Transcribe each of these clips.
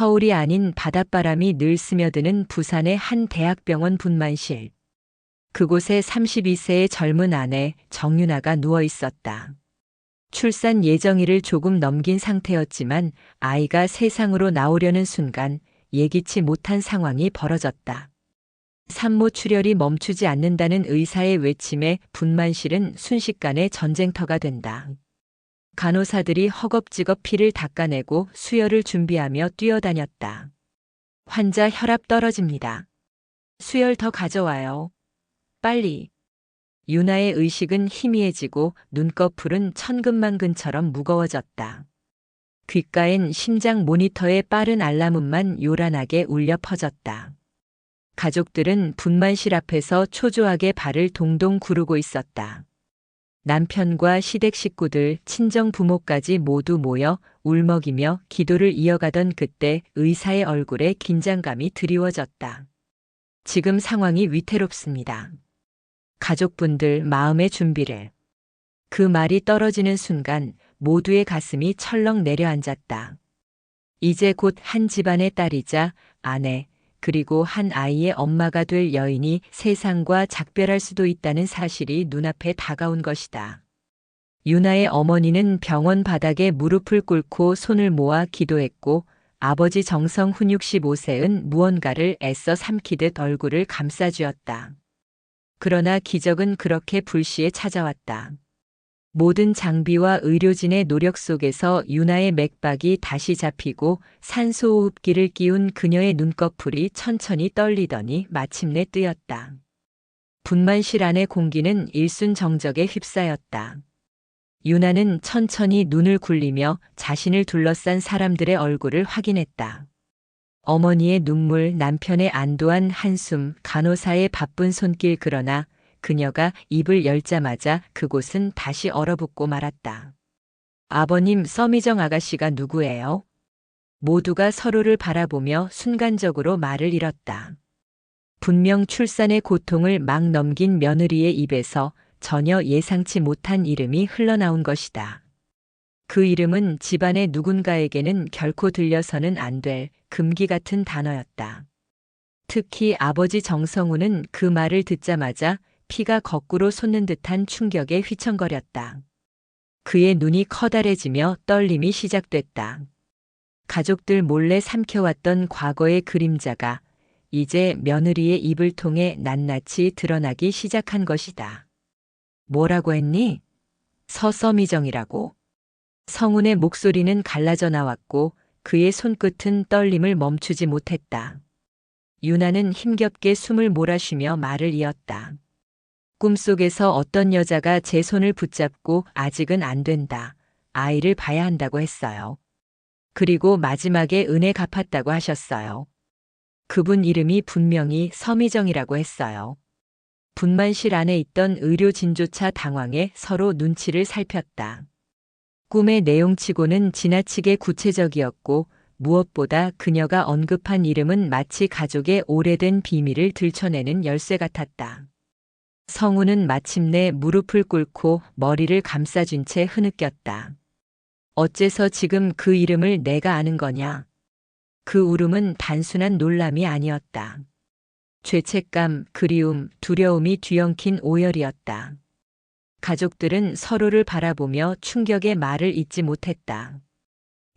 서울이 아닌 바닷바람이 늘 스며드는 부산의 한 대학병원 분만실. 그곳에 32세의 젊은 아내 정윤아가 누워 있었다. 출산 예정일을 조금 넘긴 상태였지만 아이가 세상으로 나오려는 순간 예기치 못한 상황이 벌어졌다. 산모 출혈이 멈추지 않는다는 의사의 외침에 분만실은 순식간에 전쟁터가 된다. 간호사들이 허겁지겁 피를 닦아내고 수혈을 준비하며 뛰어다녔다. 환자 혈압 떨어집니다. 수혈 더 가져와요. 빨리. 유나의 의식은 희미해지고 눈꺼풀은 천근만근처럼 무거워졌다. 귓가엔 심장 모니터의 빠른 알람음만 요란하게 울려 퍼졌다. 가족들은 분만실 앞에서 초조하게 발을 동동 구르고 있었다. 남편과 시댁 식구들, 친정 부모까지 모두 모여 울먹이며 기도를 이어가던 그때 의사의 얼굴에 긴장감이 드리워졌다. 지금 상황이 위태롭습니다. 가족분들 마음의 준비를. 그 말이 떨어지는 순간 모두의 가슴이 철렁 내려앉았다. 이제 곧 한 집안의 딸이자 아내, 그리고 한 아이의 엄마가 될 여인이 세상과 작별할 수도 있다는 사실이 눈앞에 다가온 것이다. 유나의 어머니는 병원 바닥에 무릎을 꿇고 손을 모아 기도했고 아버지 정성훈 65세은 무언가를 애써 삼키듯 얼굴을 감싸쥐었다. 그러나 기적은 그렇게 불시에 찾아왔다. 모든 장비와 의료진의 노력 속에서 유나의 맥박이 다시 잡히고 산소호흡기를 끼운 그녀의 눈꺼풀이 천천히 떨리더니 마침내 뜨였다. 분만실 안의 공기는 일순정적에 휩싸였다. 유나는 천천히 눈을 굴리며 자신을 둘러싼 사람들의 얼굴을 확인했다. 어머니의 눈물, 남편의 안도한 한숨, 간호사의 바쁜 손길, 그러나 그녀가 입을 열자마자 그곳은 다시 얼어붙고 말았다. 아버님, 서미정 아가씨가 누구예요? 모두가 서로를 바라보며 순간적으로 말을 잃었다. 분명 출산의 고통을 막 넘긴 며느리의 입에서 전혀 예상치 못한 이름이 흘러나온 것이다. 그 이름은 집안의 누군가에게는 결코 들려서는 안 될 금기 같은 단어였다. 특히 아버지 정성우는 그 말을 듣자마자 피가 거꾸로 솟는 듯한 충격에 휘청거렸다. 그의 눈이 커다래지며 떨림이 시작됐다. 가족들 몰래 삼켜왔던 과거의 그림자가 이제 며느리의 입을 통해 낱낱이 드러나기 시작한 것이다. 뭐라고 했니? 서서미정이라고. 성훈의 목소리는 갈라져 나왔고 그의 손끝은 떨림을 멈추지 못했다. 유나는 힘겹게 숨을 몰아쉬며 말을 이었다. 꿈속에서 어떤 여자가 제 손을 붙잡고 아직은 안 된다. 아이를 봐야 한다고 했어요. 그리고 마지막에 은혜 갚았다고 하셨어요. 그분 이름이 분명히 서미정이라고 했어요. 분만실 안에 있던 의료진조차 당황해 서로 눈치를 살폈다. 꿈의 내용치고는 지나치게 구체적이었고 무엇보다 그녀가 언급한 이름은 마치 가족의 오래된 비밀을 들춰내는 열쇠 같았다. 성우는 마침내 무릎을 꿇고 머리를 감싸준 채 흐느꼈다. 어째서 지금 그 이름을 내가 아는 거냐? 그 울음은 단순한 놀람이 아니었다. 죄책감, 그리움, 두려움이 뒤엉킨 오열이었다. 가족들은 서로를 바라보며 충격의 말을 잇지 못했다.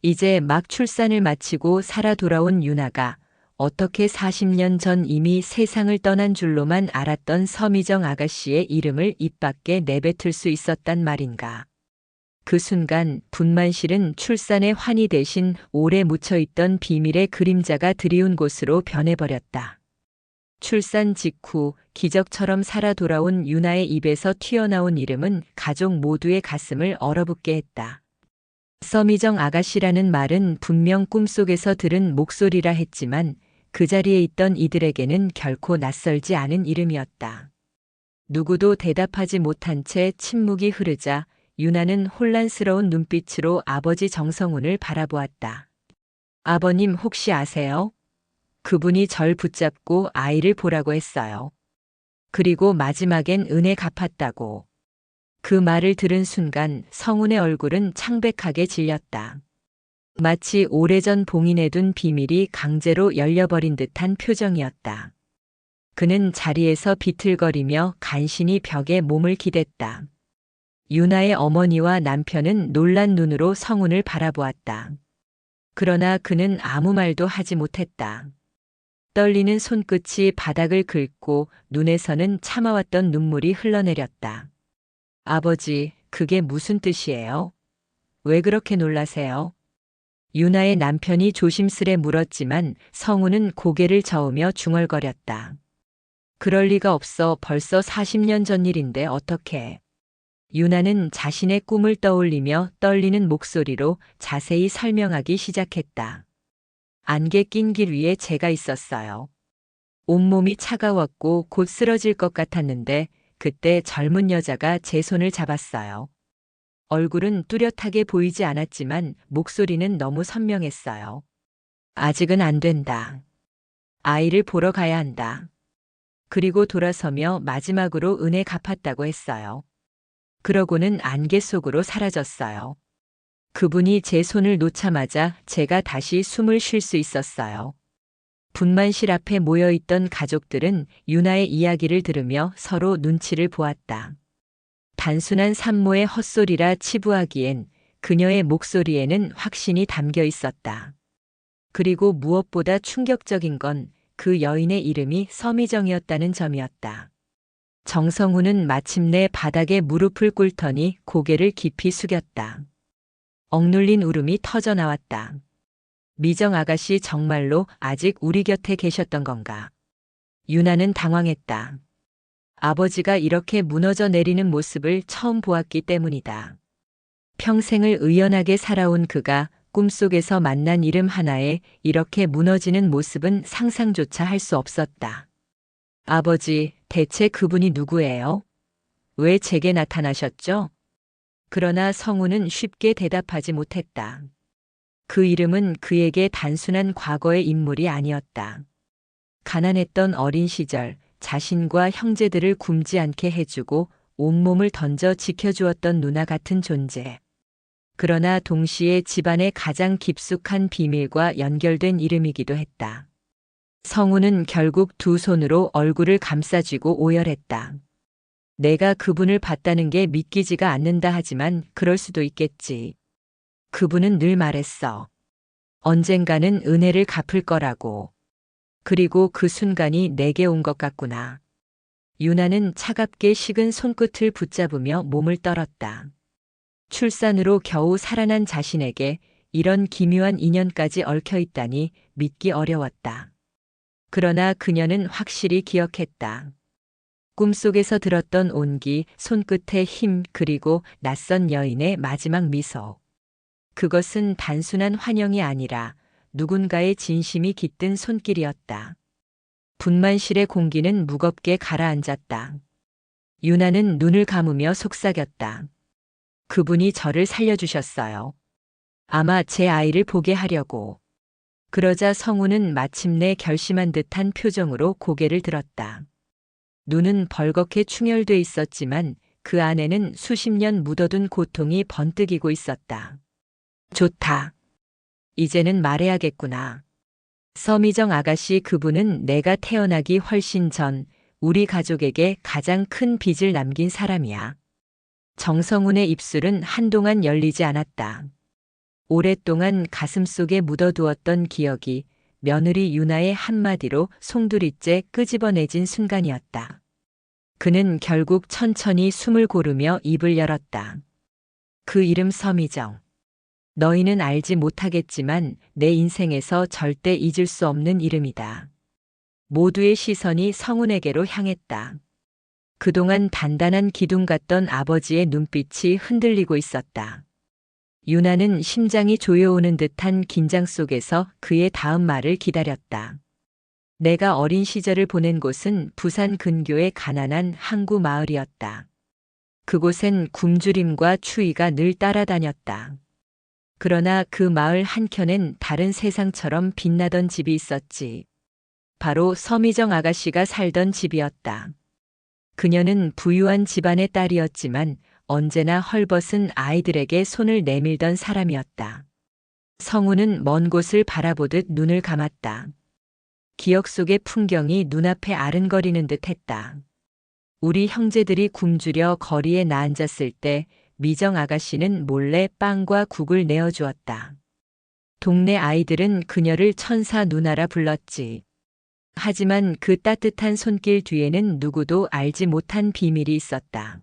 이제 막 출산을 마치고 살아 돌아온 유나가 어떻게 40년 전 이미 세상을 떠난 줄로만 알았던 서미정 아가씨의 이름을 입 밖에 내뱉을 수 있었단 말인가. 그 순간 분만실은 출산의 환희 대신 오래 묻혀있던 비밀의 그림자가 드리운 곳으로 변해버렸다. 출산 직후 기적처럼 살아 돌아온 유나의 입에서 튀어나온 이름은 가족 모두의 가슴을 얼어붙게 했다. 서미정 아가씨라는 말은 분명 꿈속에서 들은 목소리라 했지만 그 자리에 있던 이들에게는 결코 낯설지 않은 이름이었다. 누구도 대답하지 못한 채 침묵이 흐르자 유나는 혼란스러운 눈빛으로 아버지 정성훈을 바라보았다. 아버님 혹시 아세요? 그분이 절 붙잡고 아이를 보라고 했어요. 그리고 마지막엔 은혜 갚았다고. 그 말을 들은 순간 성훈의 얼굴은 창백하게 질렸다. 마치 오래전 봉인해둔 비밀이 강제로 열려버린 듯한 표정이었다. 그는 자리에서 비틀거리며 간신히 벽에 몸을 기댔다. 유나의 어머니와 남편은 놀란 눈으로 성운을 바라보았다. 그러나 그는 아무 말도 하지 못했다. 떨리는 손끝이 바닥을 긁고 눈에서는 참아왔던 눈물이 흘러내렸다. 아버지, 그게 무슨 뜻이에요? 왜 그렇게 놀라세요? 유나의 남편이 조심스레 물었지만 성우는 고개를 저으며 중얼거렸다. 그럴 리가 없어. 벌써 40년 전 일인데 어떡해. 유나는 자신의 꿈을 떠올리며 떨리는 목소리로 자세히 설명하기 시작했다. 안개 낀 길 위에 제가 있었어요. 온몸이 차가웠고 곧 쓰러질 것 같았는데 그때 젊은 여자가 제 손을 잡았어요. 얼굴은 뚜렷하게 보이지 않았지만 목소리는 너무 선명했어요. 아직은 안 된다. 아이를 보러 가야 한다. 그리고 돌아서며 마지막으로 은혜 갚았다고 했어요. 그러고는 안개 속으로 사라졌어요. 그분이 제 손을 놓자마자 제가 다시 숨을 쉴 수 있었어요. 분만실 앞에 모여있던 가족들은 유나의 이야기를 들으며 서로 눈치를 보았다. 단순한 산모의 헛소리라 치부하기엔 그녀의 목소리에는 확신이 담겨 있었다. 그리고 무엇보다 충격적인 건 그 여인의 이름이 서미정이었다는 점이었다. 정성우는 마침내 바닥에 무릎을 꿇더니 고개를 깊이 숙였다. 억눌린 울음이 터져 나왔다. 미정 아가씨 정말로 아직 우리 곁에 계셨던 건가? 유나는 당황했다. 아버지가 이렇게 무너져 내리는 모습을 처음 보았기 때문이다. 평생을 의연하게 살아온 그가 꿈속에서 만난 이름 하나에 이렇게 무너지는 모습은 상상조차 할 수 없었다. 아버지, 대체 그분이 누구예요? 왜 제게 나타나셨죠? 그러나 성우는 쉽게 대답하지 못했다. 그 이름은 그에게 단순한 과거의 인물이 아니었다. 가난했던 어린 시절 자신과 형제들을 굶지 않게 해주고 온몸을 던져 지켜주었던 누나 같은 존재. 그러나 동시에 집안의 가장 깊숙한 비밀과 연결된 이름이기도 했다. 성우는 결국 두 손으로 얼굴을 감싸쥐고 오열했다. 내가 그분을 봤다는 게 믿기지가 않는다 하지만 그럴 수도 있겠지. 그분은 늘 말했어. 언젠가는 은혜를 갚을 거라고. 그리고 그 순간이 내게 온 것 같구나. 유나는 차갑게 식은 손끝을 붙잡으며 몸을 떨었다. 출산으로 겨우 살아난 자신에게 이런 기묘한 인연까지 얽혀 있다니 믿기 어려웠다. 그러나 그녀는 확실히 기억했다. 꿈속에서 들었던 온기, 손끝의 힘, 그리고 낯선 여인의 마지막 미소. 그것은 단순한 환영이 아니라 누군가의 진심이 깃든 손길이었다. 분만실의 공기는 무겁게 가라앉았다. 유나는 눈을 감으며 속삭였다. 그분이 저를 살려주셨어요. 아마 제 아이를 보게 하려고. 그러자 성우는 마침내 결심한 듯한 표정으로 고개를 들었다. 눈은 벌겋게 충혈돼 있었지만 그 안에는 수십 년 묻어둔 고통이 번뜩이고 있었다. 좋다. 이제는 말해야겠구나. 서미정 아가씨, 그분은 내가 태어나기 훨씬 전 우리 가족에게 가장 큰 빚을 남긴 사람이야. 정성훈의 입술은 한동안 열리지 않았다. 오랫동안 가슴속에 묻어두었던 기억이 며느리 유나의 한마디로 송두리째 끄집어내진 순간이었다. 그는 결국 천천히 숨을 고르며 입을 열었다. 그 이름 서미정. 너희는 알지 못하겠지만 내 인생에서 절대 잊을 수 없는 이름이다. 모두의 시선이 성훈에게로 향했다. 그동안 단단한 기둥 같던 아버지의 눈빛이 흔들리고 있었다. 유나는 심장이 조여오는 듯한 긴장 속에서 그의 다음 말을 기다렸다. 내가 어린 시절을 보낸 곳은 부산 근교의 가난한 항구 마을이었다. 그곳엔 굶주림과 추위가 늘 따라다녔다. 그러나 그 마을 한켠엔 다른 세상처럼 빛나던 집이 있었지. 바로 서미정 아가씨가 살던 집이었다. 그녀는 부유한 집안의 딸이었지만 언제나 헐벗은 아이들에게 손을 내밀던 사람이었다. 성우는 먼 곳을 바라보듯 눈을 감았다. 기억 속의 풍경이 눈앞에 아른거리는 듯 했다. 우리 형제들이 굶주려 거리에 나앉았을 때 미정 아가씨는 몰래 빵과 국을 내어주었다. 동네 아이들은 그녀를 천사 누나라 불렀지. 하지만 그 따뜻한 손길 뒤에는 누구도 알지 못한 비밀이 있었다.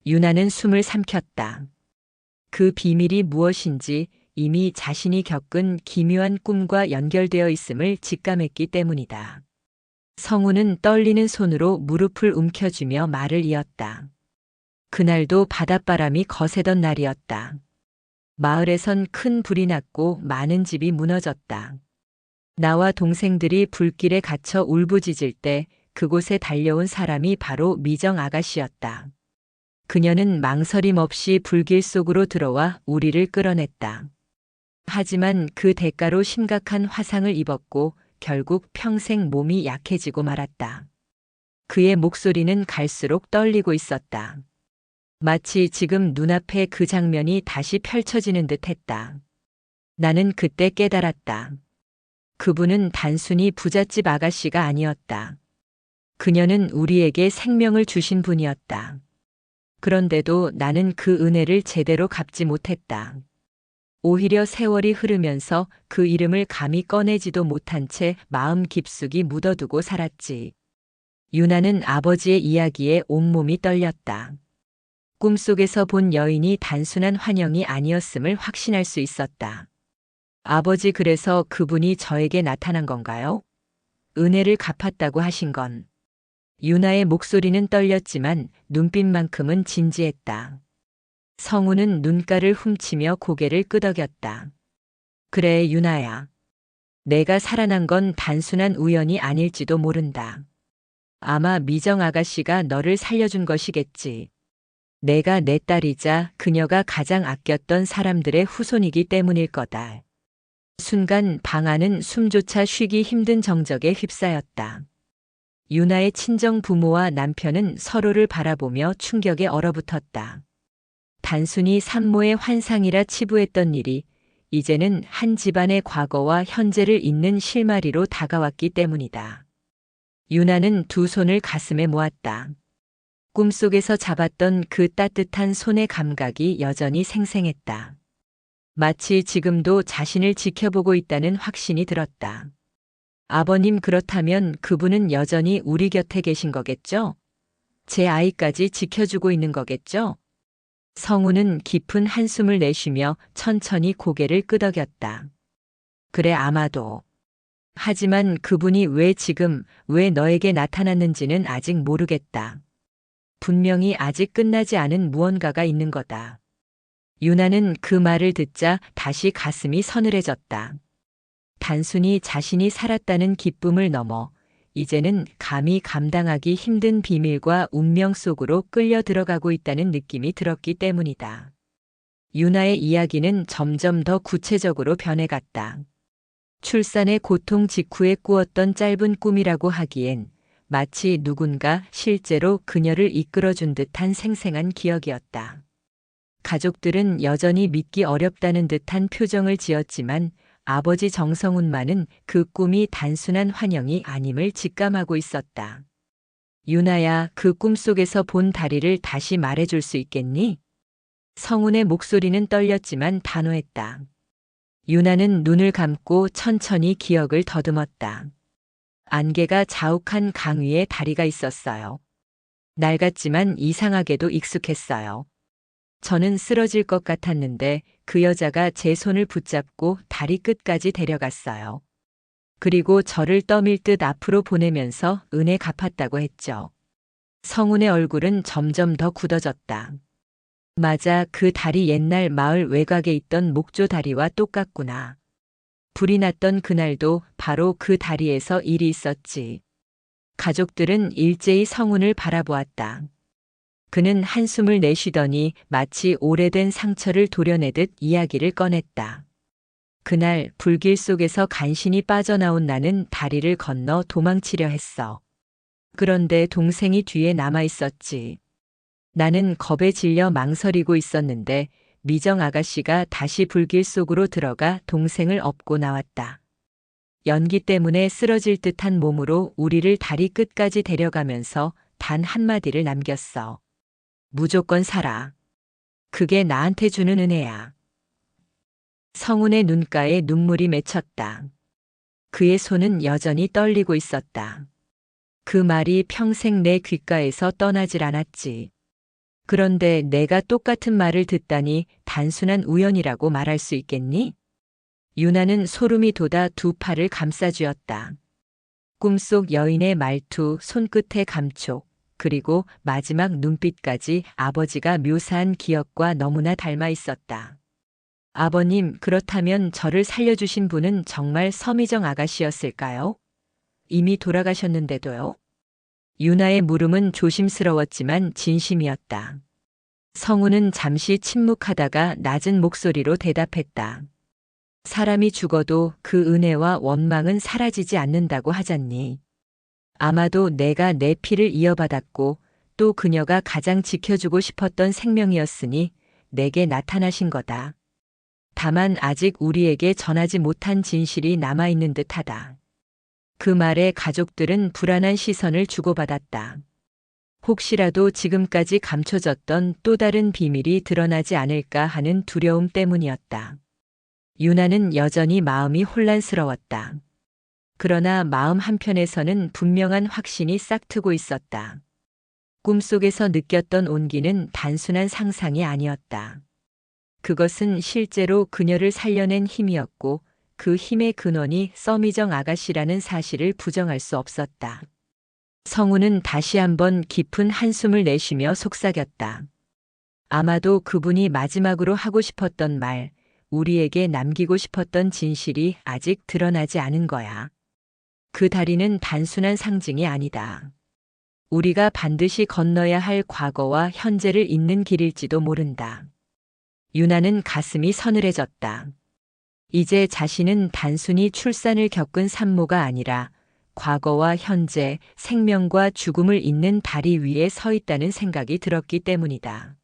유나는 숨을 삼켰다. 그 비밀이 무엇인지 이미 자신이 겪은 기묘한 꿈과 연결되어 있음을 직감했기 때문이다. 성우는 떨리는 손으로 무릎을 움켜쥐며 말을 이었다. 그날도 바닷바람이 거세던 날이었다. 마을에선 큰 불이 났고 많은 집이 무너졌다. 나와 동생들이 불길에 갇혀 울부짖을 때 그곳에 달려온 사람이 바로 미정 아가씨였다. 그녀는 망설임 없이 불길 속으로 들어와 우리를 끌어냈다. 하지만 그 대가로 심각한 화상을 입었고 결국 평생 몸이 약해지고 말았다. 그의 목소리는 갈수록 떨리고 있었다. 마치 지금 눈앞에 그 장면이 다시 펼쳐지는 듯 했다. 나는 그때 깨달았다. 그분은 단순히 부잣집 아가씨가 아니었다. 그녀는 우리에게 생명을 주신 분이었다. 그런데도 나는 그 은혜를 제대로 갚지 못했다. 오히려 세월이 흐르면서 그 이름을 감히 꺼내지도 못한 채 마음 깊숙이 묻어두고 살았지. 유나는 아버지의 이야기에 온몸이 떨렸다. 꿈속에서 본 여인이 단순한 환영이 아니었음을 확신할 수 있었다. 아버지, 그래서 그분이 저에게 나타난 건가요? 은혜를 갚았다고 하신 건. 유나의 목소리는 떨렸지만 눈빛만큼은 진지했다. 성우는 눈가를 훔치며 고개를 끄덕였다. 그래, 유나야. 내가 살아난 건 단순한 우연이 아닐지도 모른다. 아마 미정 아가씨가 너를 살려준 것이겠지. 내가 내 딸이자 그녀가 가장 아꼈던 사람들의 후손이기 때문일 거다. 순간 방 안은 숨조차 쉬기 힘든 정적에 휩싸였다. 유나의 친정 부모와 남편은 서로를 바라보며 충격에 얼어붙었다. 단순히 산모의 환상이라 치부했던 일이 이제는 한 집안의 과거와 현재를 잇는 실마리로 다가왔기 때문이다. 유나는 두 손을 가슴에 모았다. 꿈속에서 잡았던 그 따뜻한 손의 감각이 여전히 생생했다. 마치 지금도 자신을 지켜보고 있다는 확신이 들었다. 아버님, 그렇다면 그분은 여전히 우리 곁에 계신 거겠죠? 제 아이까지 지켜주고 있는 거겠죠? 성우는 깊은 한숨을 내쉬며 천천히 고개를 끄덕였다. 그래, 아마도. 하지만 그분이 왜 지금, 왜 너에게 나타났는지는 아직 모르겠다. 분명히 아직 끝나지 않은 무언가가 있는 거다. 유나는 그 말을 듣자 다시 가슴이 서늘해졌다. 단순히 자신이 살았다는 기쁨을 넘어 이제는 감히 감당하기 힘든 비밀과 운명 속으로 끌려 들어가고 있다는 느낌이 들었기 때문이다. 유나의 이야기는 점점 더 구체적으로 변해갔다. 출산의 고통 직후에 꾸었던 짧은 꿈이라고 하기엔 마치 누군가 실제로 그녀를 이끌어준 듯한 생생한 기억이었다. 가족들은 여전히 믿기 어렵다는 듯한 표정을 지었지만 아버지 정성훈만은 그 꿈이 단순한 환영이 아님을 직감하고 있었다. 유나야, 그 꿈속에서 본 다리를 다시 말해줄 수 있겠니? 성훈의 목소리는 떨렸지만 단호했다. 유나는 눈을 감고 천천히 기억을 더듬었다. 안개가 자욱한 강 위에 다리가 있었어요. 낡았지만 이상하게도 익숙했어요. 저는 쓰러질 것 같았는데 그 여자가 제 손을 붙잡고 다리 끝까지 데려갔어요. 그리고 저를 떠밀듯 앞으로 보내면서 은혜 갚았다고 했죠. 성훈의 얼굴은 점점 더 굳어졌다. 맞아, 그 다리 옛날 마을 외곽에 있던 목조 다리와 똑같구나. 불이 났던 그날도 바로 그 다리에서 일이 있었지. 가족들은 일제히 성훈을 바라보았다. 그는 한숨을 내쉬더니 마치 오래된 상처를 도려내듯 이야기를 꺼냈다. 그날 불길 속에서 간신히 빠져나온 나는 다리를 건너 도망치려 했어. 그런데 동생이 뒤에 남아 있었지. 나는 겁에 질려 망설이고 있었는데 미정 아가씨가 다시 불길 속으로 들어가 동생을 업고 나왔다. 연기 때문에 쓰러질 듯한 몸으로 우리를 다리 끝까지 데려가면서 단 한마디를 남겼어. 무조건 살아. 그게 나한테 주는 은혜야. 성훈의 눈가에 눈물이 맺혔다. 그의 손은 여전히 떨리고 있었다. 그 말이 평생 내 귓가에서 떠나질 않았지. 그런데 내가 똑같은 말을 듣다니 단순한 우연이라고 말할 수 있겠니? 유나는 소름이 돋아 두 팔을 감싸쥐었다. 꿈속 여인의 말투, 손끝의 감촉, 그리고 마지막 눈빛까지 아버지가 묘사한 기억과 너무나 닮아 있었다. 아버님, 그렇다면 저를 살려주신 분은 정말 서미정 아가씨였을까요? 이미 돌아가셨는데도요? 유나의 물음은 조심스러웠지만 진심이었다. 성우는 잠시 침묵하다가 낮은 목소리로 대답했다. 사람이 죽어도 그 은혜와 원망은 사라지지 않는다고 하잖니. 아마도 내가 내 피를 이어받았고 또 그녀가 가장 지켜주고 싶었던 생명이었으니 내게 나타나신 거다. 다만 아직 우리에게 전하지 못한 진실이 남아있는 듯하다. 그 말에 가족들은 불안한 시선을 주고받았다. 혹시라도 지금까지 감춰졌던 또 다른 비밀이 드러나지 않을까 하는 두려움 때문이었다. 유나는 여전히 마음이 혼란스러웠다. 그러나 마음 한편에서는 분명한 확신이 싹트고 있었다. 꿈속에서 느꼈던 온기는 단순한 상상이 아니었다. 그것은 실제로 그녀를 살려낸 힘이었고 그 힘의 근원이 서미정 아가씨라는 사실을 부정할 수 없었다. 성우는 다시 한번 깊은 한숨을 내쉬며 속삭였다. 아마도 그분이 마지막으로 하고 싶었던 말, 우리에게 남기고 싶었던 진실이 아직 드러나지 않은 거야. 그 다리는 단순한 상징이 아니다. 우리가 반드시 건너야 할 과거와 현재를 잇는 길일지도 모른다. 유나는 가슴이 서늘해졌다. 이제 자신은 단순히 출산을 겪은 산모가 아니라 과거와 현재, 생명과 죽음을 잇는 다리 위에 서 있다는 생각이 들었기 때문이다.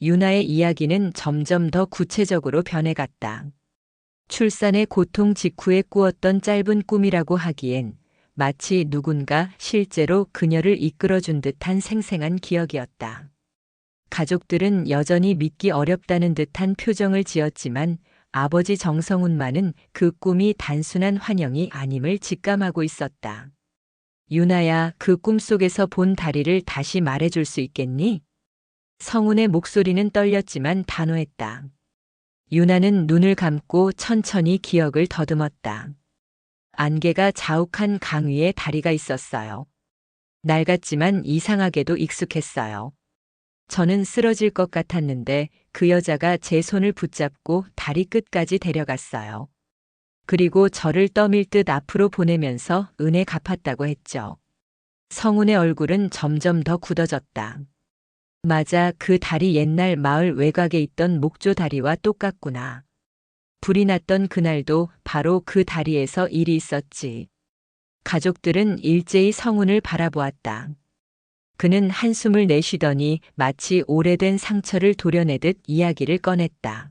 유나의 이야기는 점점 더 구체적으로 변해갔다. 출산의 고통 직후에 꾸었던 짧은 꿈이라고 하기엔 마치 누군가 실제로 그녀를 이끌어준 듯한 생생한 기억이었다. 가족들은 여전히 믿기 어렵다는 듯한 표정을 지었지만 아버지 정성훈만은 그 꿈이 단순한 환영이 아님을 직감하고 있었다. 유나야, 그 꿈속에서 본 다리를 다시 말해줄 수 있겠니? 성훈의 목소리는 떨렸지만 단호했다. 유나는 눈을 감고 천천히 기억을 더듬었다. 안개가 자욱한 강 위에 다리가 있었어요. 낡았지만 이상하게도 익숙했어요. 저는 쓰러질 것 같았는데 그 여자가 제 손을 붙잡고 다리 끝까지 데려갔어요. 그리고 저를 떠밀듯 앞으로 보내면서 은혜 갚았다고 했죠. 성훈의 얼굴은 점점 더 굳어졌다. 맞아, 그 다리 옛날 마을 외곽에 있던 목조 다리와 똑같구나. 불이 났던 그날도 바로 그 다리에서 일이 있었지. 가족들은 일제히 성훈을 바라보았다. 그는 한숨을 내쉬더니 마치 오래된 상처를 도려내듯 이야기를 꺼냈다.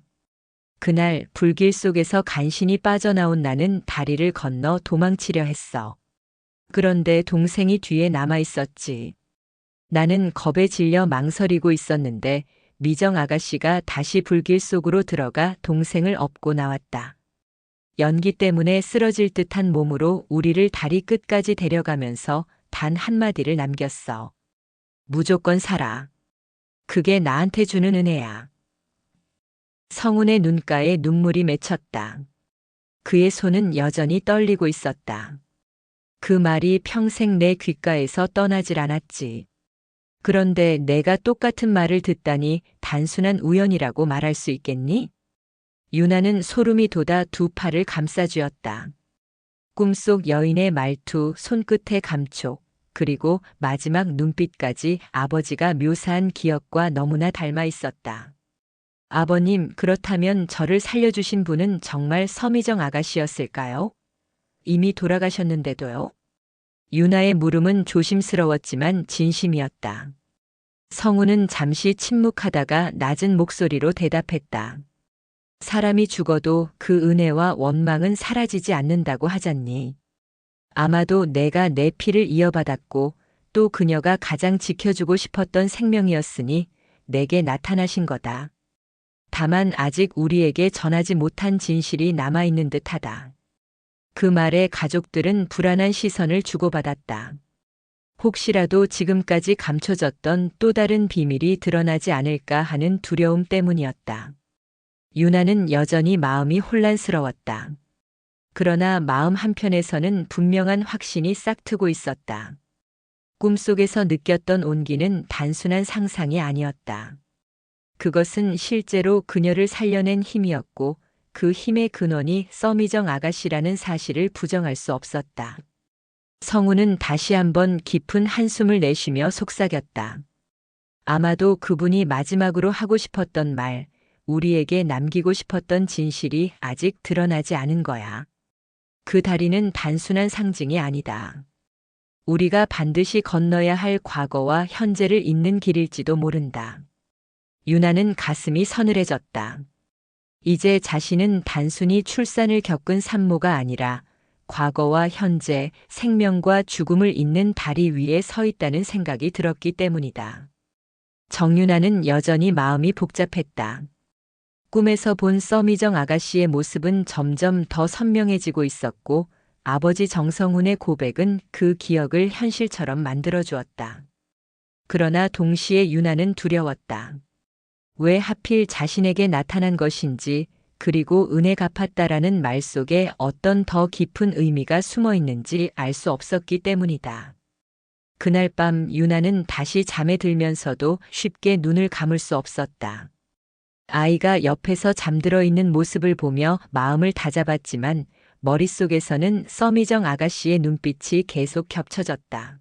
그날 불길 속에서 간신히 빠져나온 나는 다리를 건너 도망치려 했어. 그런데 동생이 뒤에 남아 있었지. 나는 겁에 질려 망설이고 있었는데 미정 아가씨가 다시 불길 속으로 들어가 동생을 업고 나왔다. 연기 때문에 쓰러질 듯한 몸으로 우리를 다리 끝까지 데려가면서 단 한마디를 남겼어. 무조건 살아. 그게 나한테 주는 은혜야. 성훈의 눈가에 눈물이 맺혔다. 그의 손은 여전히 떨리고 있었다. 그 말이 평생 내 귓가에서 떠나질 않았지. 그런데 내가 똑같은 말을 듣다니 단순한 우연이라고 말할 수 있겠니? 유나는 소름이 돋아 두 팔을 감싸쥐었다. 꿈속 여인의 말투, 손끝의 감촉, 그리고 마지막 눈빛까지 아버지가 묘사한 기억과 너무나 닮아 있었다. 아버님, 그렇다면 저를 살려주신 분은 정말 서미정 아가씨였을까요? 이미 돌아가셨는데도요? 유나의 물음은 조심스러웠지만 진심이었다. 성우는 잠시 침묵하다가 낮은 목소리로 대답했다. 사람이 죽어도 그 은혜와 원망은 사라지지 않는다고 하잖니. 아마도 내가 내 피를 이어받았고 또 그녀가 가장 지켜주고 싶었던 생명이었으니 내게 나타나신 거다. 다만 아직 우리에게 전하지 못한 진실이 남아있는 듯하다. 그 말에 가족들은 불안한 시선을 주고받았다. 혹시라도 지금까지 감춰졌던 또 다른 비밀이 드러나지 않을까 하는 두려움 때문이었다. 유나는 여전히 마음이 혼란스러웠다. 그러나 마음 한편에서는 분명한 확신이 싹트고 있었다. 꿈속에서 느꼈던 온기는 단순한 상상이 아니었다. 그것은 실제로 그녀를 살려낸 힘이었고 그 힘의 근원이 써미정 아가씨라는 사실을 부정할 수 없었다. 성우는 다시 한번 깊은 한숨을 내쉬며 속삭였다. 아마도 그분이 마지막으로 하고 싶었던 말, 우리에게 남기고 싶었던 진실이 아직 드러나지 않은 거야. 그 다리는 단순한 상징이 아니다. 우리가 반드시 건너야 할 과거와 현재를 잇는 길일지도 모른다. 유나는 가슴이 서늘해졌다. 이제 자신은 단순히 출산을 겪은 산모가 아니라 과거와 현재, 생명과 죽음을 잇는 다리 위에 서 있다는 생각이 들었기 때문이다. 정유나는 여전히 마음이 복잡했다. 꿈에서 본 써미정 아가씨의 모습은 점점 더 선명해지고 있었고 아버지 정성훈의 고백은 그 기억을 현실처럼 만들어주었다. 그러나 동시에 유나는 두려웠다. 왜 하필 자신에게 나타난 것인지 그리고 은혜 갚았다라는 말 속에 어떤 더 깊은 의미가 숨어 있는지 알 수 없었기 때문이다. 그날 밤 유나는 다시 잠에 들면서도 쉽게 눈을 감을 수 없었다. 아이가 옆에서 잠들어 있는 모습을 보며 마음을 다잡았지만 머릿속에서는 써미정 아가씨의 눈빛이 계속 겹쳐졌다.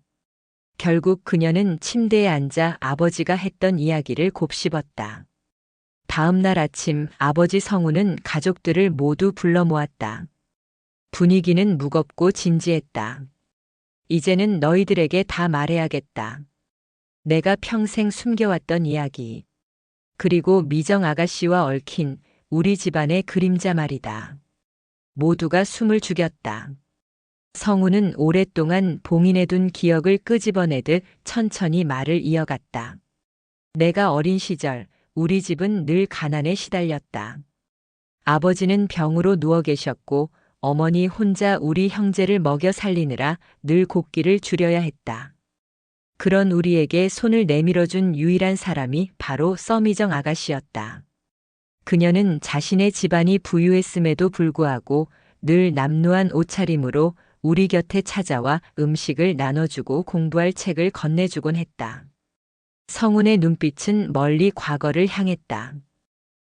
결국 그녀는 침대에 앉아 아버지가 했던 이야기를 곱씹었다. 다음 날 아침 아버지 성우는 가족들을 모두 불러 모았다. 분위기는 무겁고 진지했다. 이제는 너희들에게 다 말해야겠다. 내가 평생 숨겨왔던 이야기. 그리고 미정 아가씨와 얽힌 우리 집안의 그림자 말이다. 모두가 숨을 죽였다. 성우는 오랫동안 봉인해둔 기억을 끄집어내듯 천천히 말을 이어갔다. 내가 어린 시절 우리 집은 늘 가난에 시달렸다. 아버지는 병으로 누워 계셨고 어머니 혼자 우리 형제를 먹여 살리느라 늘 곡기를 줄여야 했다. 그런 우리에게 손을 내밀어준 유일한 사람이 바로 써미정 아가씨였다. 그녀는 자신의 집안이 부유했음에도 불구하고 늘 남루한 옷차림으로 우리 곁에 찾아와 음식을 나눠주고 공부할 책을 건네주곤 했다. 성훈의 눈빛은 멀리 과거를 향했다.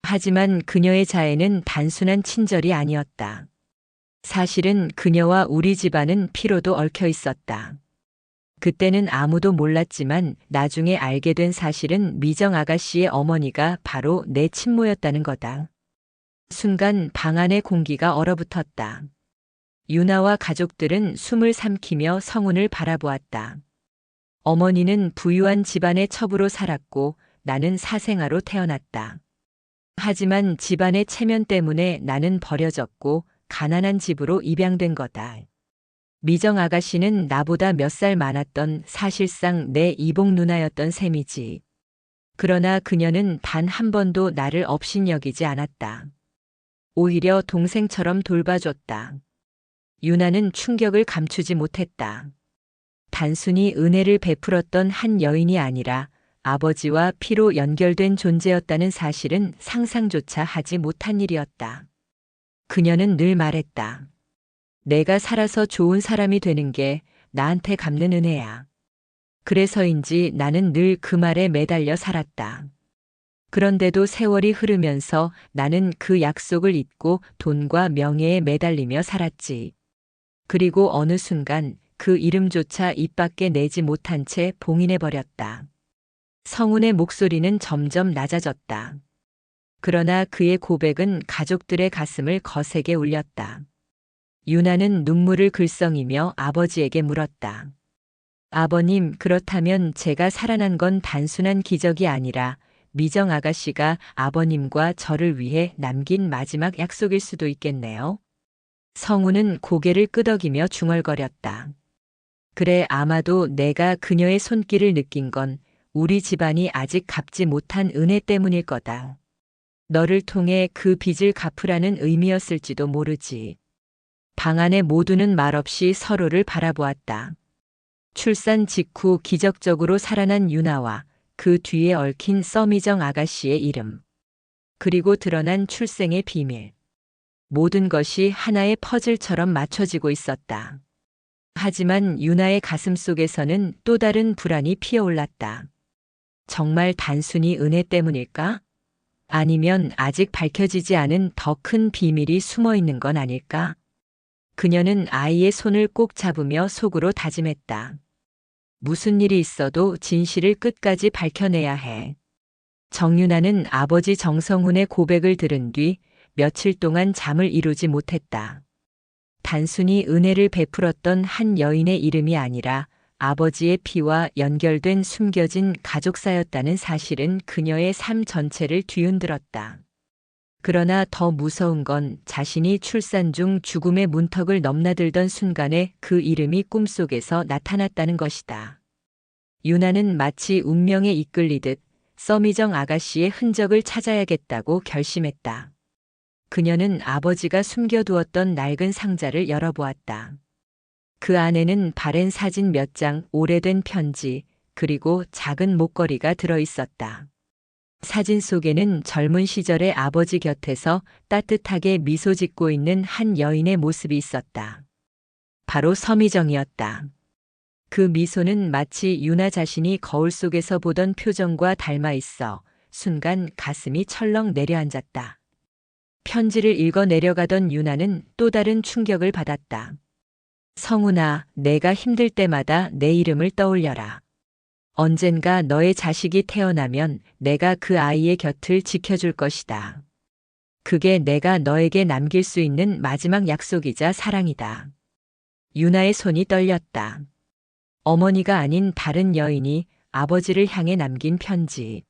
하지만 그녀의 자애는 단순한 친절이 아니었다. 사실은 그녀와 우리 집안은 피로도 얽혀 있었다. 그때는 아무도 몰랐지만 나중에 알게 된 사실은 미정 아가씨의 어머니가 바로 내 친모였다는 거다. 순간 방 안의 공기가 얼어붙었다. 유나와 가족들은 숨을 삼키며 성훈을 바라보았다. 어머니는 부유한 집안의 첩으로 살았고 나는 사생아로 태어났다. 하지만 집안의 체면 때문에 나는 버려졌고 가난한 집으로 입양된 거다. 미정 아가씨는 나보다 몇 살 많았던 사실상 내 이복 누나였던 셈이지. 그러나 그녀는 단 한 번도 나를 업신여기지 않았다. 오히려 동생처럼 돌봐줬다. 유나는 충격을 감추지 못했다. 단순히 은혜를 베풀었던 한 여인이 아니라 아버지와 피로 연결된 존재였다는 사실은 상상조차 하지 못한 일이었다. 그녀는 늘 말했다. 내가 살아서 좋은 사람이 되는 게 나한테 갚는 은혜야. 그래서인지 나는 늘 그 말에 매달려 살았다. 그런데도 세월이 흐르면서 나는 그 약속을 잊고 돈과 명예에 매달리며 살았지. 그리고 어느 순간 그 이름조차 입 밖에 내지 못한 채 봉인해버렸다. 성훈의 목소리는 점점 낮아졌다. 그러나 그의 고백은 가족들의 가슴을 거세게 울렸다. 유나는 눈물을 글썽이며 아버지에게 물었다. 아버님, 그렇다면 제가 살아난 건 단순한 기적이 아니라 미정 아가씨가 아버님과 저를 위해 남긴 마지막 약속일 수도 있겠네요. 성우는 고개를 끄덕이며 중얼거렸다. 그래, 아마도 내가 그녀의 손길을 느낀 건 우리 집안이 아직 갚지 못한 은혜 때문일 거다. 너를 통해 그 빚을 갚으라는 의미였을지도 모르지. 방 안의 모두는 말없이 서로를 바라보았다. 출산 직후 기적적으로 살아난 유나와 그 뒤에 얽힌 써미정 아가씨의 이름. 그리고 드러난 출생의 비밀. 모든 것이 하나의 퍼즐처럼 맞춰지고 있었다. 하지만 유나의 가슴 속에서는 또 다른 불안이 피어올랐다. 정말 단순히 은혜 때문일까? 아니면 아직 밝혀지지 않은 더 큰 비밀이 숨어 있는 건 아닐까? 그녀는 아이의 손을 꼭 잡으며 속으로 다짐했다. 무슨 일이 있어도 진실을 끝까지 밝혀내야 해. 정유나는 아버지 정성훈의 고백을 들은 뒤 며칠 동안 잠을 이루지 못했다. 단순히 은혜를 베풀었던 한 여인의 이름이 아니라 아버지의 피와 연결된 숨겨진 가족사였다는 사실은 그녀의 삶 전체를 뒤흔들었다. 그러나 더 무서운 건 자신이 출산 중 죽음의 문턱을 넘나들던 순간에 그 이름이 꿈속에서 나타났다는 것이다. 유나는 마치 운명에 이끌리듯 써미정 아가씨의 흔적을 찾아야겠다고 결심했다. 그녀는 아버지가 숨겨두었던 낡은 상자를 열어보았다. 그 안에는 바랜 사진 몇 장, 오래된 편지, 그리고 작은 목걸이가 들어있었다. 사진 속에는 젊은 시절의 아버지 곁에서 따뜻하게 미소 짓고 있는 한 여인의 모습이 있었다. 바로 서미정이었다. 그 미소는 마치 유나 자신이 거울 속에서 보던 표정과 닮아 있어 순간 가슴이 철렁 내려앉았다. 편지를 읽어 내려가던 유나는 또 다른 충격을 받았다. 성훈아, 내가 힘들 때마다 내 이름을 떠올려라. 언젠가 너의 자식이 태어나면 내가 그 아이의 곁을 지켜줄 것이다. 그게 내가 너에게 남길 수 있는 마지막 약속이자 사랑이다. 유나의 손이 떨렸다. 어머니가 아닌 다른 여인이 아버지를 향해 남긴 편지.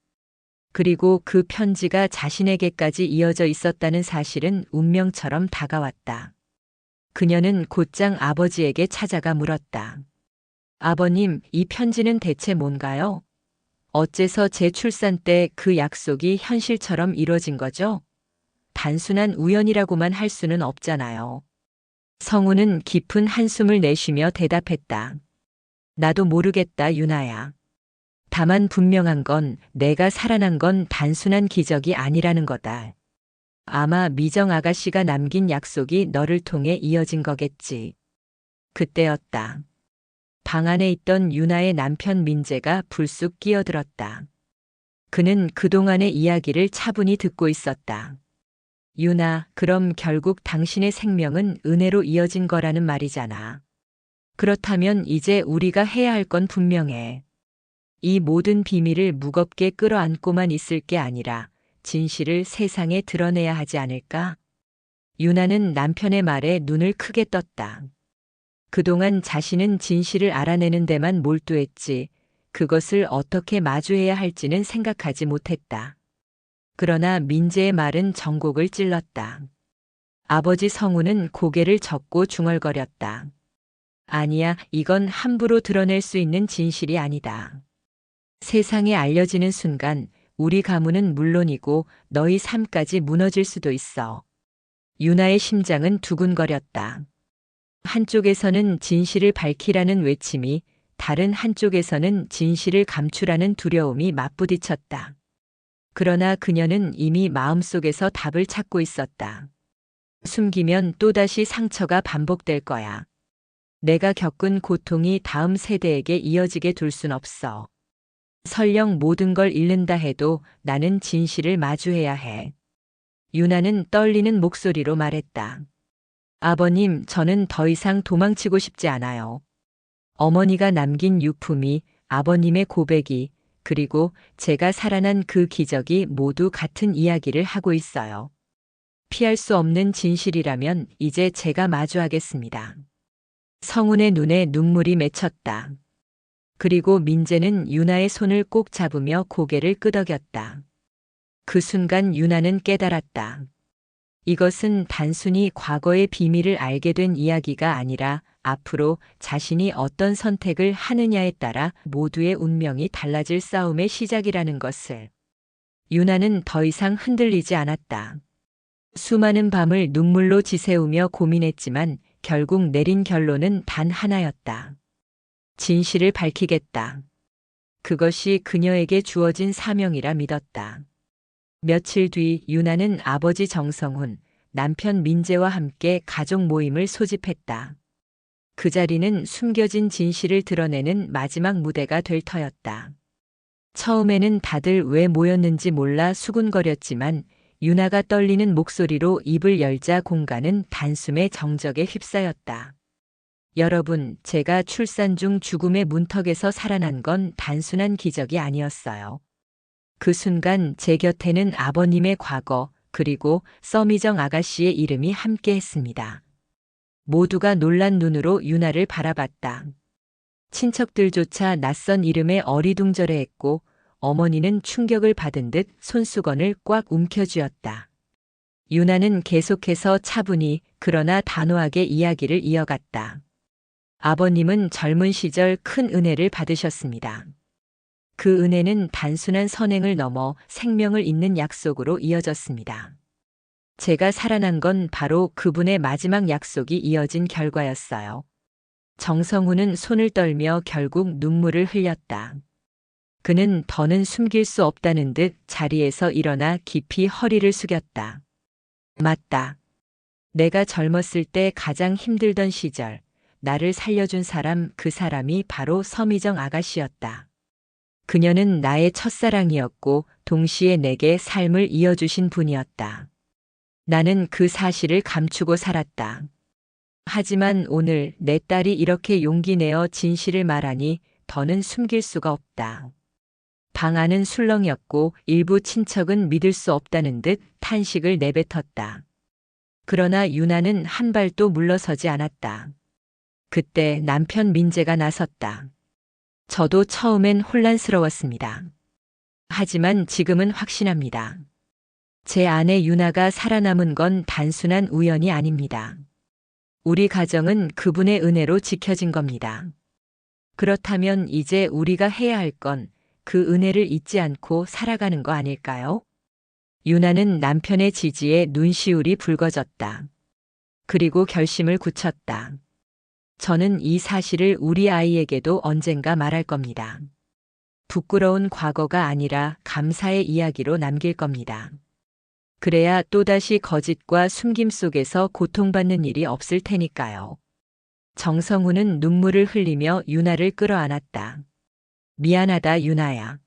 그리고 그 편지가 자신에게까지 이어져 있었다는 사실은 운명처럼 다가왔다. 그녀는 곧장 아버지에게 찾아가 물었다. 아버님, 이 편지는 대체 뭔가요? 어째서 제 출산 때 그 약속이 현실처럼 이뤄진 거죠? 단순한 우연이라고만 할 수는 없잖아요. 성우는 깊은 한숨을 내쉬며 대답했다. 나도 모르겠다, 유나야. 다만 분명한 건 내가 살아난 건 단순한 기적이 아니라는 거다. 아마 미정 아가씨가 남긴 약속이 너를 통해 이어진 거겠지. 그때였다. 방 안에 있던 유나의 남편 민재가 불쑥 끼어들었다. 그는 그동안의 이야기를 차분히 듣고 있었다. 유나, 그럼 결국 당신의 생명은 은혜로 이어진 거라는 말이잖아. 그렇다면 이제 우리가 해야 할 건 분명해. 이 모든 비밀을 무겁게 끌어안고만 있을 게 아니라 진실을 세상에 드러내야 하지 않을까? 유나는 남편의 말에 눈을 크게 떴다. 그동안 자신은 진실을 알아내는 데만 몰두했지, 그것을 어떻게 마주해야 할지는 생각하지 못했다. 그러나 민재의 말은 전곡을 찔렀다. 아버지 성우는 고개를 젓고 중얼거렸다. 아니야, 이건 함부로 드러낼 수 있는 진실이 아니다. 세상에 알려지는 순간 우리 가문은 물론이고 너희 삶까지 무너질 수도 있어. 유나의 심장은 두근거렸다. 한쪽에서는 진실을 밝히라는 외침이, 다른 한쪽에서는 진실을 감추라는 두려움이 맞부딪혔다. 그러나 그녀는 이미 마음속에서 답을 찾고 있었다. 숨기면 또다시 상처가 반복될 거야. 내가 겪은 고통이 다음 세대에게 이어지게 둘 순 없어. 설령 모든 걸 잃는다 해도 나는 진실을 마주해야 해. 유나는 떨리는 목소리로 말했다. 아버님, 저는 더 이상 도망치고 싶지 않아요. 어머니가 남긴 유품이, 아버님의 고백이, 그리고 제가 살아난 그 기적이 모두 같은 이야기를 하고 있어요. 피할 수 없는 진실이라면 이제 제가 마주하겠습니다. 성훈의 눈에 눈물이 맺혔다. 그리고 민재는 유나의 손을 꼭 잡으며 고개를 끄덕였다. 그 순간 유나는 깨달았다. 이것은 단순히 과거의 비밀을 알게 된 이야기가 아니라 앞으로 자신이 어떤 선택을 하느냐에 따라 모두의 운명이 달라질 싸움의 시작이라는 것을. 유나는 더 이상 흔들리지 않았다. 수많은 밤을 눈물로 지새우며 고민했지만 결국 내린 결론은 단 하나였다. 진실을 밝히겠다. 그것이 그녀에게 주어진 사명이라 믿었다. 며칠 뒤 유나는 아버지 정성훈, 남편 민재와 함께 가족 모임을 소집했다. 그 자리는 숨겨진 진실을 드러내는 마지막 무대가 될 터였다. 처음에는 다들 왜 모였는지 몰라 수군거렸지만 유나가 떨리는 목소리로 입을 열자 공간은 단숨에 정적에 휩싸였다. 여러분, 제가 출산 중 죽음의 문턱에서 살아난 건 단순한 기적이 아니었어요. 그 순간 제 곁에는 아버님의 과거, 그리고 써미정 아가씨의 이름이 함께 했습니다. 모두가 놀란 눈으로 유나를 바라봤다. 친척들조차 낯선 이름에 어리둥절해했고 어머니는 충격을 받은 듯 손수건을 꽉 움켜쥐었다. 유나는 계속해서 차분히 그러나 단호하게 이야기를 이어갔다. 아버님은 젊은 시절 큰 은혜를 받으셨습니다. 그 은혜는 단순한 선행을 넘어 생명을 잇는 약속으로 이어졌습니다. 제가 살아난 건 바로 그분의 마지막 약속이 이어진 결과였어요. 정성훈은 손을 떨며 결국 눈물을 흘렸다. 그는 더는 숨길 수 없다는 듯 자리에서 일어나 깊이 허리를 숙였다. 맞다. 내가 젊었을 때 가장 힘들던 시절, 나를 살려준 사람, 그 사람이 바로 서미정 아가씨였다. 그녀는 나의 첫사랑이었고 동시에 내게 삶을 이어주신 분이었다. 나는 그 사실을 감추고 살았다. 하지만 오늘 내 딸이 이렇게 용기 내어 진실을 말하니 더는 숨길 수가 없다. 방 안은 술렁이었고 일부 친척은 믿을 수 없다는 듯 탄식을 내뱉었다. 그러나 유나는 한 발도 물러서지 않았다. 그때 남편 민재가 나섰다. 저도 처음엔 혼란스러웠습니다. 하지만 지금은 확신합니다. 제 아내 유나가 살아남은 건 단순한 우연이 아닙니다. 우리 가정은 그분의 은혜로 지켜진 겁니다. 그렇다면 이제 우리가 해야 할 건 그 은혜를 잊지 않고 살아가는 거 아닐까요? 유나는 남편의 지지에 눈시울이 붉어졌다. 그리고 결심을 굳혔다. 저는 이 사실을 우리 아이에게도 언젠가 말할 겁니다. 부끄러운 과거가 아니라 감사의 이야기로 남길 겁니다. 그래야 또다시 거짓과 숨김 속에서 고통받는 일이 없을 테니까요. 정성훈은 눈물을 흘리며 유나를 끌어안았다. 미안하다 유나야.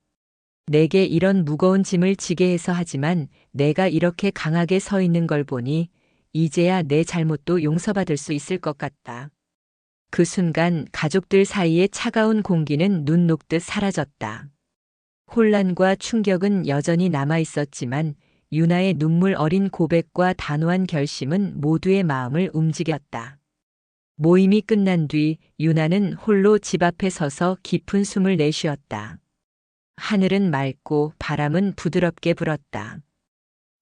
내게 이런 무거운 짐을 지게 해서 하지만 내가 이렇게 강하게 서 있는 걸 보니 이제야 내 잘못도 용서받을 수 있을 것 같다. 그 순간 가족들 사이의 차가운 공기는 눈 녹듯 사라졌다. 혼란과 충격은 여전히 남아 있었지만 유나의 눈물 어린 고백과 단호한 결심은 모두의 마음을 움직였다. 모임이 끝난 뒤 유나는 홀로 집 앞에 서서 깊은 숨을 내쉬었다. 하늘은 맑고 바람은 부드럽게 불었다.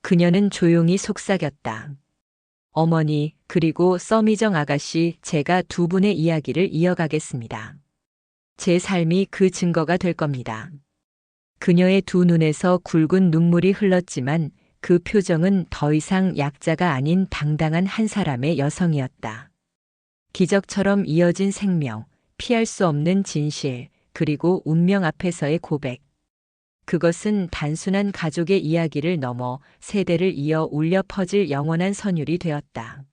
그녀는 조용히 속삭였다. 어머니, 그리고 써미정 아가씨, 제가 두 분의 이야기를 이어가겠습니다. 제 삶이 그 증거가 될 겁니다. 그녀의 두 눈에서 굵은 눈물이 흘렀지만 그 표정은 더 이상 약자가 아닌 당당한 한 사람의 여성이었다. 기적처럼 이어진 생명, 피할 수 없는 진실, 그리고 운명 앞에서의 고백. 그것은 단순한 가족의 이야기를 넘어 세대를 이어 울려 퍼질 영원한 선율이 되었다.